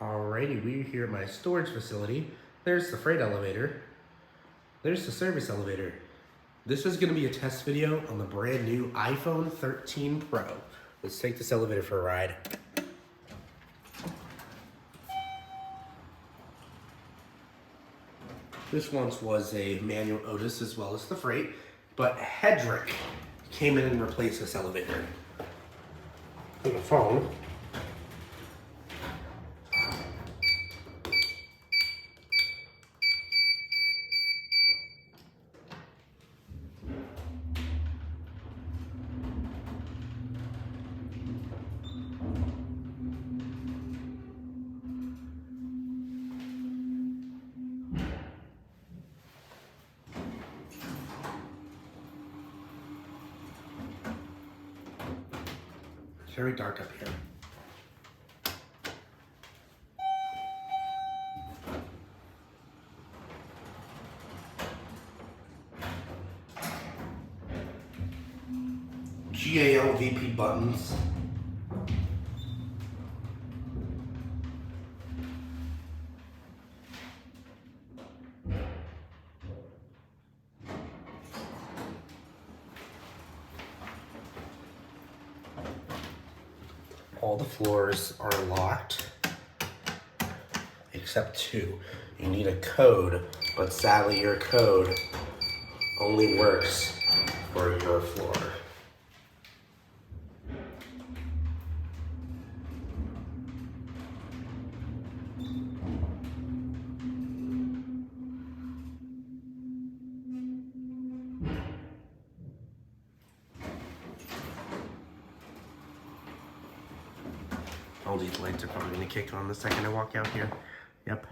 Alrighty, we're here at my storage facility. There's the freight elevator. There's the service elevator. This is going to be a test video on the brand new iPhone 13 Pro. Let's take this elevator for a ride. This once was a manual Otis as well as the freight, but Hedrick came in and replaced this elevator. On the phone. It's very dark up here. GAL VP buttons. All the floors are locked, except two. You need a code, but sadly your code only works for your floor. All these lights are probably gonna kick on the second I walk out here. Yep.